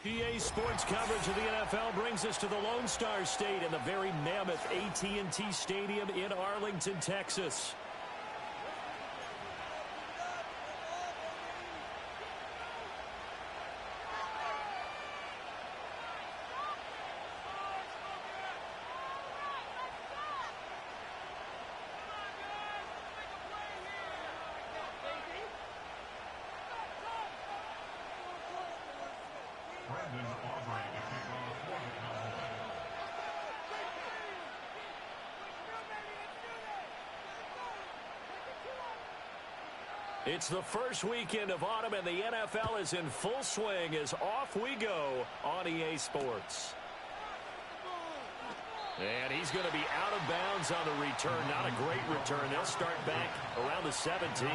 EA Sports coverage of the NFL brings us to the Lone Star State in the very mammoth AT&T Stadium in Arlington, Texas. It's the first weekend of autumn, and the NFL is in full swing as off we go on EA Sports. And he's going to be out of bounds on the return. Not a great return. They'll start back around the 17.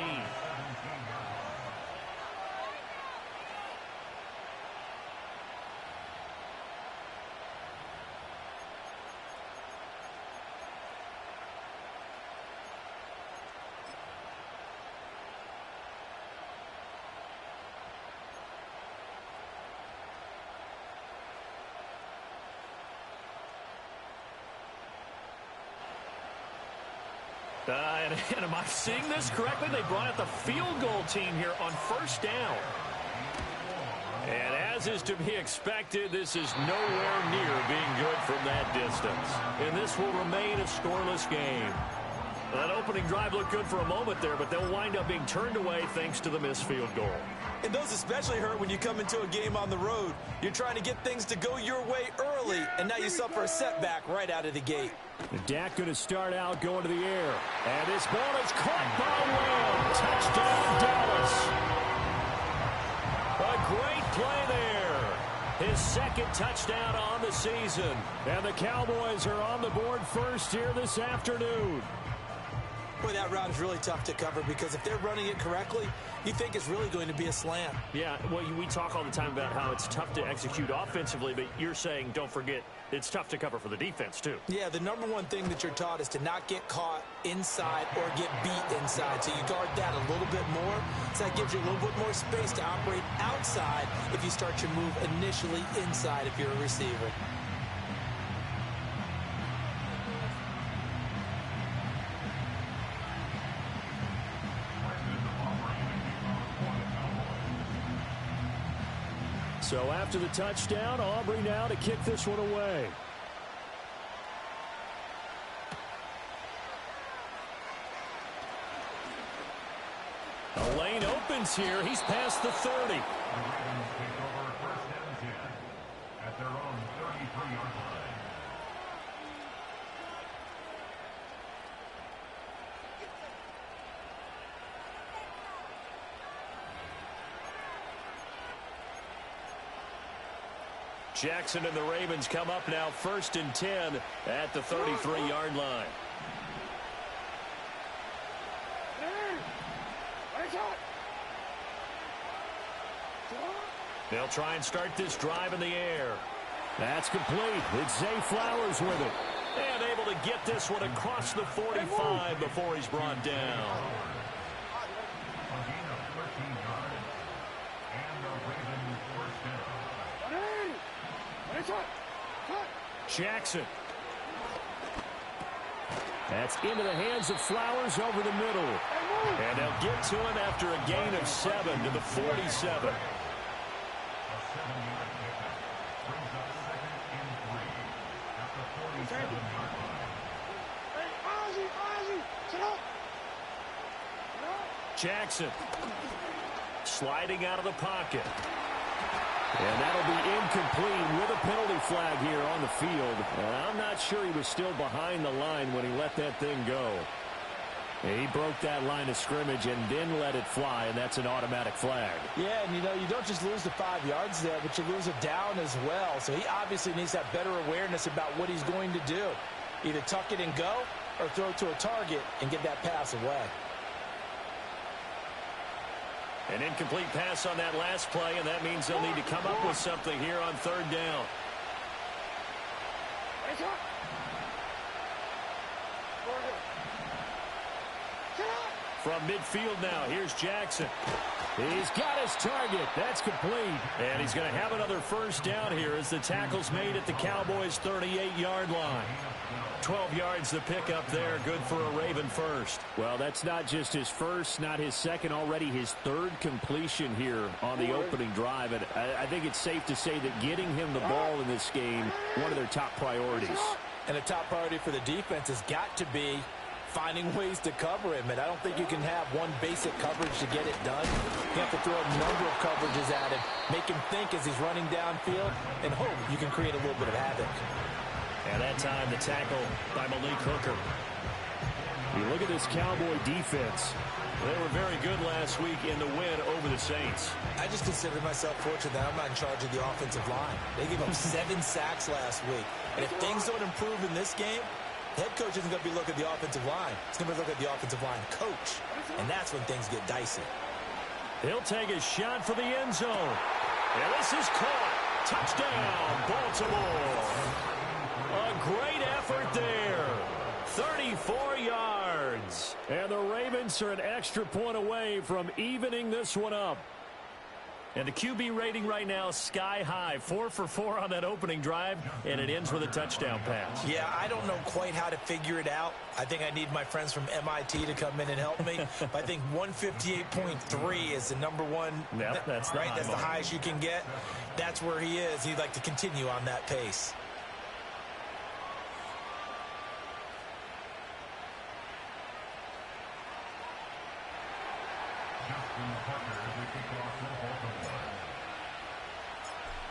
And am I seeing this correctly? They brought out the field goal team here on first down. And as is to be expected, this is nowhere near being good from that distance. And this will remain a scoreless game. That opening drive looked good for a moment there, but they'll wind up being turned away thanks to the missed field goal. And those especially hurt when you come into a game on the road. You're trying to get things to go your way early, and now you suffer a setback right out of the gate. And Dak going to start out going to the air. And this ball is caught by Lamb. Touchdown, Dallas. A great play there. His second touchdown on the season. And the Cowboys are on the board first here this afternoon. Boy, that route is really tough to cover because if they're running it correctly, you think it's really going to be a slam. Yeah, well, we talk all the time about how it's tough to execute offensively, but you're saying, don't forget, it's tough to cover for the defense, too. Yeah, the number one thing that you're taught is to not get caught inside or get beat inside. So you guard that a little bit more. So that gives you a little bit more space to operate outside if you start your move initially inside if you're a receiver. So after the touchdown, Aubrey now to kick this one away. The lane opens here. He's past the 30. The Ravens take over first and 10 at their own 33-yard line. Jackson and the Ravens come up now first and 10 at the 33-yard line. They'll try and start this drive in the air. That's complete. It's Zay Flowers with it. And able to get this one across the 45 before he's brought down. Jackson. That's into the hands of Flowers over the middle. And they'll get to him after a gain of 7 to the 47. Jackson sliding out of the pocket. And that'll be incomplete with a penalty flag here on the field. I'm not sure he was still behind the line when he let that thing go. He broke that line of scrimmage and then let it fly, and that's an automatic flag. Yeah, and you don't just lose the 5 yards there, but you lose it down as well. So he obviously needs to have better awareness about what he's going to do. Either tuck it and go or throw it to a target and get that pass away. An incomplete pass on that last play, and that means they'll need to come up with something here on third down. From midfield now, here's Jackson. He's got his target. That's complete. And he's going to have another first down here as the tackle's made at the Cowboys' 38-yard line. 12 yards to pick up there. Good for a Raven first. Well, that's not just his first, not his second, already his third completion here on the opening drive. And I think it's safe to say that getting him the ball in this game, one of their top priorities. And a top priority for the defense has got to be finding ways to cover him. And I don't think you can have one basic coverage to get it done. You have to throw a number of coverages at him, make him think as he's running downfield, and hope you can create a little bit of havoc. And that time, the tackle by Malik Hooker. You look at this Cowboy defense. They were very good last week in the win over the Saints. I just consider myself fortunate that I'm not in charge of the offensive line. They gave up 7 sacks last week. And if things don't improve in this game, head coach isn't going to be looking at the offensive line. He's going to be looking at the offensive line coach. And that's when things get dicey. He'll take a shot for the end zone. And this is caught. Touchdown, Baltimore. A great effort there. 34 yards. And the Ravens are an extra point away from evening this one up. And the QB rating right now is sky high. 4 for 4 on that opening drive, and it ends with a touchdown pass. Yeah, I don't know quite how to figure it out. I think I need my friends from MIT to come in and help me. But I think 158.3 is the number one. Yep, that's the right. high That's mark. the highest you can get. That's where he is. He'd like to continue on that pace.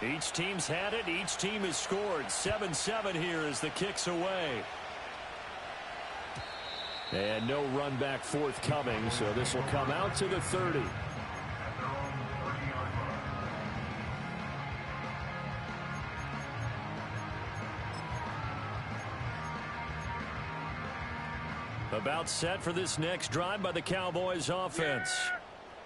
Each team's had it. Each team has scored. 7-7 here as the kick's away. And no run back forthcoming, so this will come out to the 30. About set for this next drive by the Cowboys offense.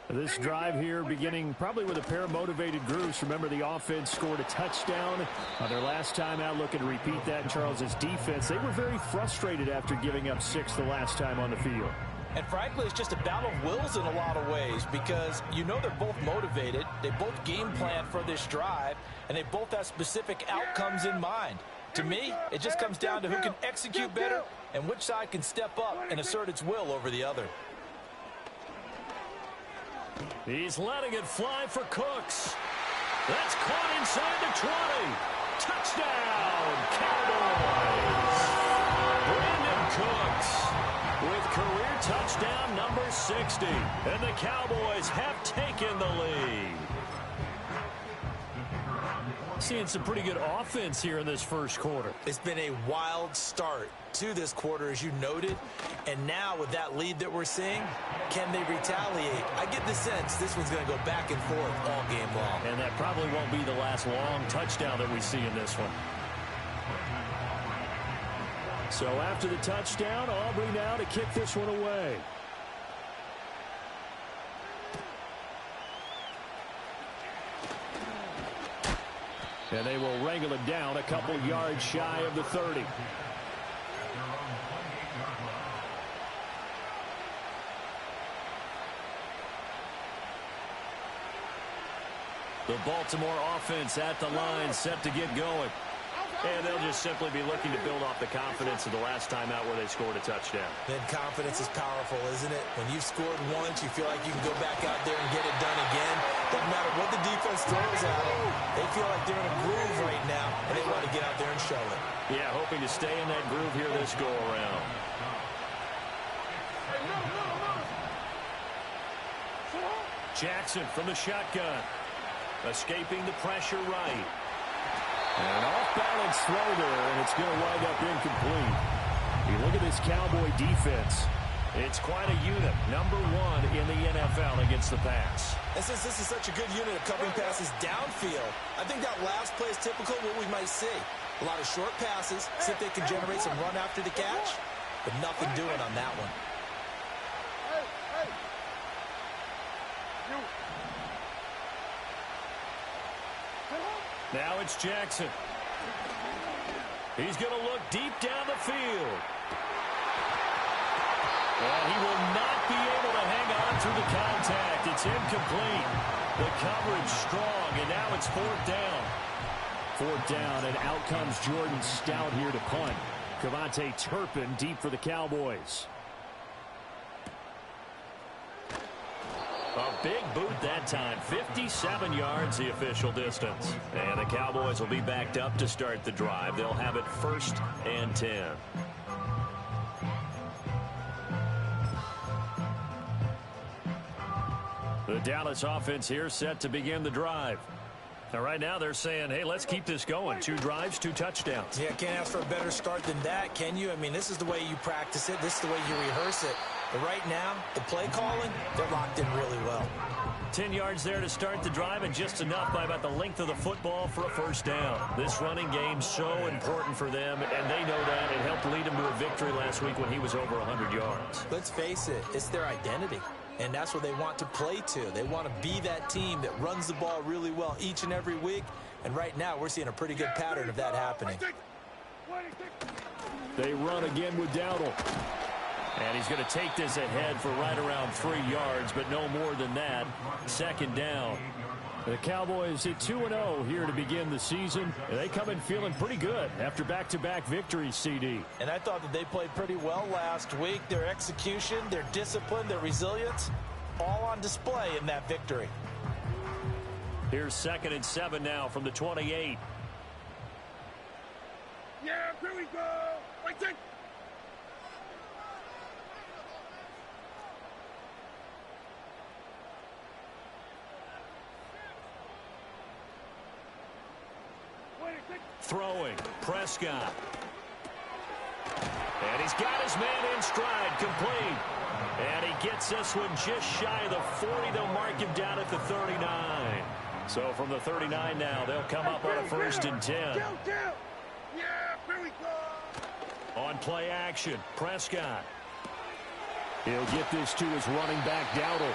This drive here beginning probably with a pair of motivated groups. Remember, the offense scored a touchdown on their last time out. Looking to repeat that in Charles's defense. They were very frustrated after giving up 6 the last time on the field. And frankly, it's just a battle of wills in a lot of ways because you know they're both motivated. They both game plan for this drive, and they both have specific outcomes in mind. To me, it just comes down to who can execute better and which side can step up and assert its will over the other. He's letting it fly for Cooks. That's caught inside the 20. Touchdown, Cowboys. Brandon Cooks with career touchdown number 60. And the Cowboys have taken the lead. Seeing some pretty good offense here in this first quarter. It's been a wild start to this quarter, as you noted. And now with that lead that we're seeing, can they retaliate? I get the sense this one's going to go back and forth all game long. And that probably won't be the last long touchdown that we see in this one. So after the touchdown, Aubrey now to kick this one away. And they will wrangle it down a couple yards shy of the 30. The Baltimore offense at the line, set to get going. And they'll just simply be looking to build off the confidence of the last time out where they scored a touchdown. Then confidence is powerful, isn't it? When you've scored once, you feel like you can go back out there and get it done again. Doesn't matter what the defense throws at them. They feel like they're in a groove right now, and they want to get out there and show it. Yeah, hoping to stay in that groove here this go-around. Jackson from the shotgun. Escaping the pressure right. And an off-balance throw there, and it's going to wind up incomplete. You look at this Cowboy defense. It's quite a unit. Number 1 in the NFL against the pass. And since this is such a good unit of covering passes downfield, I think that last play is typical of what we might see. A lot of short passes, see if they can generate some run after the catch, but nothing doing on that one. Now it's Jackson. He's going to look deep down the field. And he will not be able to hang on to through the contact. It's incomplete. The coverage strong, and now it's fourth down. Fourth down, and out comes Jordan Stout here to punt. Cavante Turpin deep for the Cowboys. A big boot that time. 57 yards the official distance. And the Cowboys will be backed up to start the drive. They'll have it 1st and 10. The Dallas offense here set to begin the drive. Now, right now they're saying, hey, let's keep this going. 2 drives, 2 touchdowns. Yeah, can't ask for a better start than that, can you? I mean, this is the way you practice it. This is the way you rehearse it. But right now, the play calling, they're locked in really well. 10 yards there to start the drive, and just enough by about the length of the football for a first down. This running game's so important for them, and they know that. It helped lead them to a victory last week when he was over 100 yards. Let's face it, it's their identity. And that's what they want to play to. They want to be that team that runs the ball really well each and every week. And right now, we're seeing a pretty good pattern of that happening. They run again with Dowdle. And he's going to take this ahead for right around 3 yards, but no more than that. Second down. The Cowboys hit 2-0 here to begin the season. And they come in feeling pretty good after back-to-back victories, CD. And I thought that they played pretty well last week. Their execution, their discipline, their resilience, all on display in that victory. Here's 2nd and 7 now from the 28. Yeah, here we go. Right there. Throwing, Prescott. And he's got his man in stride, complete. And he gets this one just shy of the 40. They'll mark him down at the 39. So from the 39 now, they'll come up on a 1st and 10. Yeah, here we go. On play action, Prescott. He'll get this to his running back, Dowdle.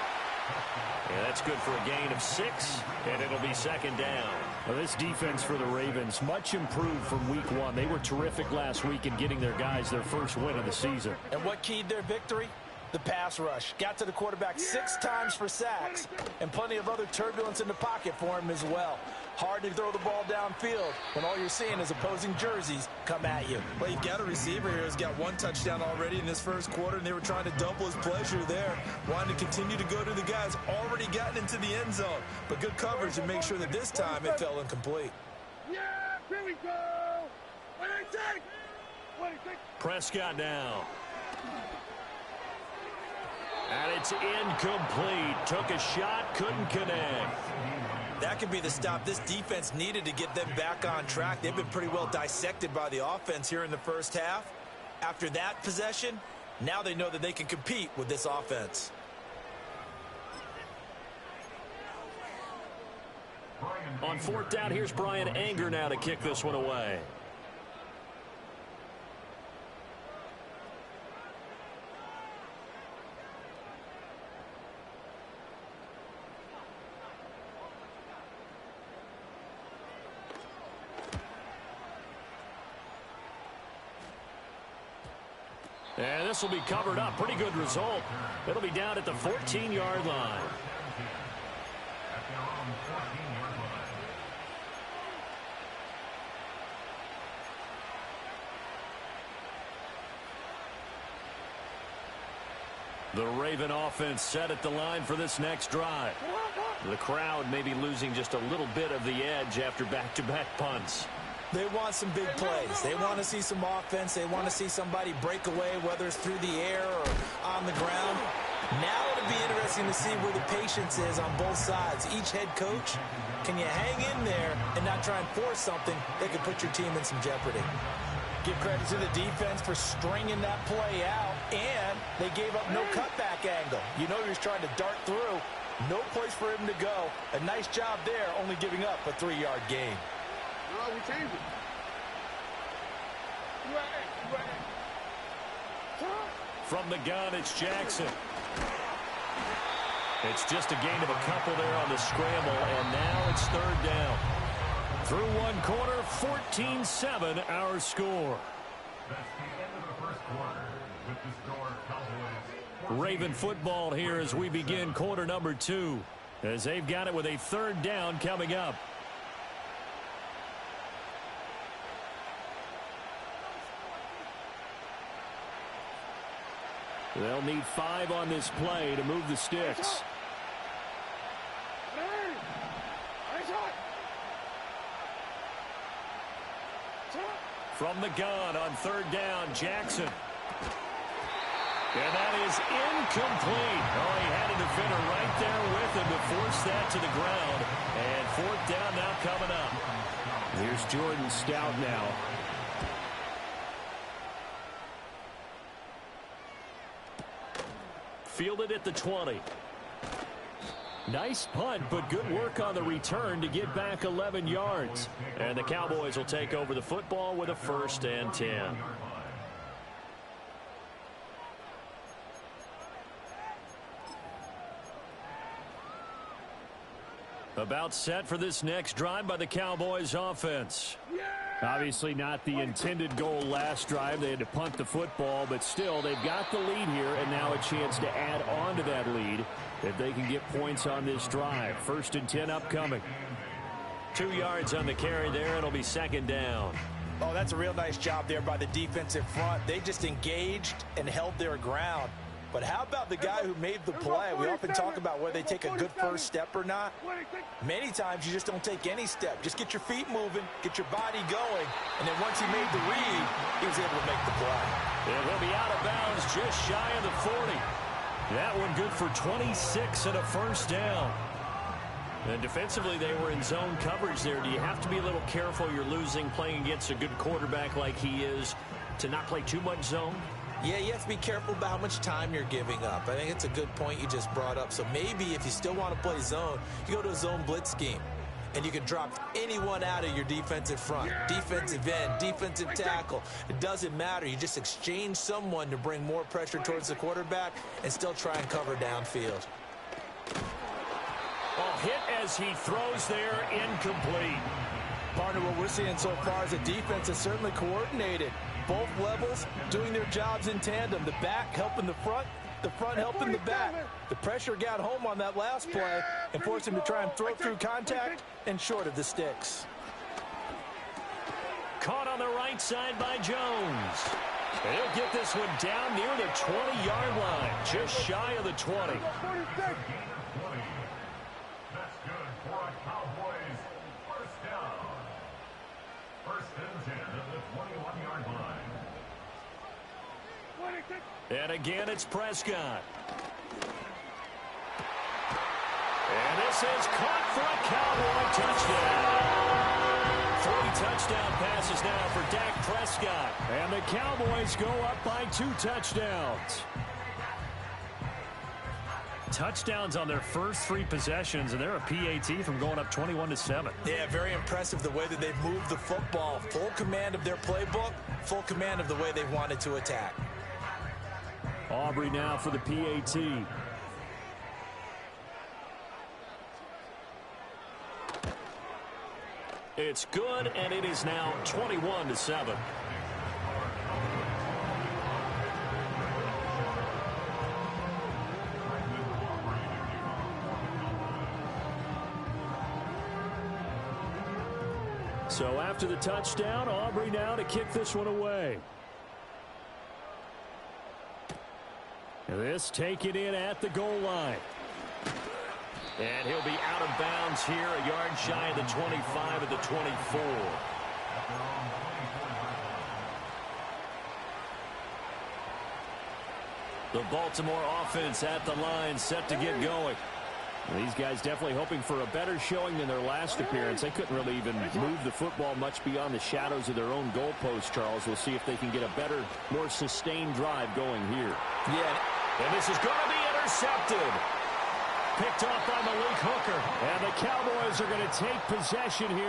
And that's good for a gain of 6, and it'll be 2nd down. Well, this defense for the Ravens, much improved from week 1. They were terrific last week in getting their guys their first win of the season. And what keyed their victory? The pass rush. Got to the quarterback 6 times for sacks, and plenty of other turbulence in the pocket for him as well. Hard to throw the ball downfield when all you're seeing is opposing jerseys come at you. Well, you've got a receiver here who's got 1 touchdown already in this first quarter, and they were trying to double his pleasure there. Wanted to continue to go to the guys already gotten into the end zone. But good coverage to make sure that this time it fell incomplete. Yeah, here we go. What do you think? Prescott now. And it's incomplete. Took a shot, couldn't connect. That could be the stop this defense needed to get them back on track. They've been pretty well dissected by the offense here in the first half. After that possession, now they know that they can compete with this offense. On 4th down, here's Brian Anger now to kick this one away. And this will be covered up. Pretty good result. It'll be down at the 14-yard line. At their own 14-yard line. The Raven offense set at the line for this next drive. The crowd may be losing just a little bit of the edge after back-to-back punts. They want some big plays. They want to see some offense. They want to see somebody break away, whether it's through the air or on the ground. Now it'll be interesting to see where the patience is on both sides. Each head coach, can you hang in there and not try and force something that could put your team in some jeopardy? Give credit to the defense for stringing that play out, and they gave up no cutback angle. You know he was trying to dart through. No place for him to go. A nice job there, only giving up a 3-yard gain. No, we changed it. From the gun, it's Jackson. It's just a gain of a couple there on the scramble, and now it's 3rd down. Through one quarter, 14-7 our score. That's the end of the first quarter. With the score, Cowboys Raven football here as we begin quarter number 2, as they've got it with a third down coming up. They'll need 5 on this play to move the sticks. From the gun on third down, Jackson. And that is incomplete. Oh, he had a defender right there with him to force that to the ground. And fourth down now coming up. Here's Jordan Stout now. Fielded at the 20. Nice punt, but good work on the return to get back 11 yards. And the Cowboys will take over the football with a 1st and 10. About set for this next drive by the Cowboys offense. Obviously not the intended goal last drive. They had to punt the football, but still they've got the lead here and now a chance to add on to that lead if they can get points on this drive. 1st and 10 upcoming. 2 yards on the carry there. It'll be 2nd down. Oh, that's a real nice job there by the defensive front. They just engaged and held their ground. But how about the guy who made the play? We often talk about whether they take a good first step or not. Many times you just don't take any step. Just get your feet moving, get your body going, and then once he made the read, he was able to make the play. And he'll be out of bounds just shy of the 40. That one good for 26 and a 1st down. And defensively, they were in zone coverage there. Do you have to be a little careful you're losing playing against a good quarterback like he is to not play too much zone? Yeah, you have to be careful about how much time you're giving up. I think it's a good point you just brought up. So maybe if you still want to play zone, you go to a zone blitz scheme. And you can drop anyone out of your defensive front. Defensive end, defensive tackle. It doesn't matter. You just exchange someone to bring more pressure towards the quarterback and still try and cover downfield. Oh, hit as he throws there, incomplete. Partner, what we're seeing so far is the defense is certainly coordinated. Both levels doing their jobs in tandem. The back helping the front helping the back. The pressure got home on that last play and forced him to try and throw through contact and short of the sticks. Caught on the right side by Jones. And he'll get this one down near the 20-yard line, just shy of the 20. That's good for a Cowboys 1st down. 1st and 10 at the 21-yard line. And again, it's Prescott. And this is caught for a Cowboy touchdown. 3 touchdown passes now for Dak Prescott. And the Cowboys go up by 2 touchdowns. Touchdowns on their first 3 possessions, and they're a PAT from going up 21-7. Yeah, very impressive the way that they've moved the football. Full command of their playbook, full command of the way they've wanted to attack. Aubrey now for the PAT. It's good, and it is now 21-7. So after the touchdown, Aubrey now to kick this one away. This taken in at the goal line. And he'll be out of bounds here, a yard shy of the 25 at the 24. The Baltimore offense at the line, set to get going. These guys definitely hoping for a better showing than their last appearance. They couldn't really even move the football much beyond the shadows of their own goalpost, Charles. We'll see if they can get a better, more sustained drive going here. Yeah. And this is going to be intercepted. Picked off by Malik Hooker. And the Cowboys are going to take possession here.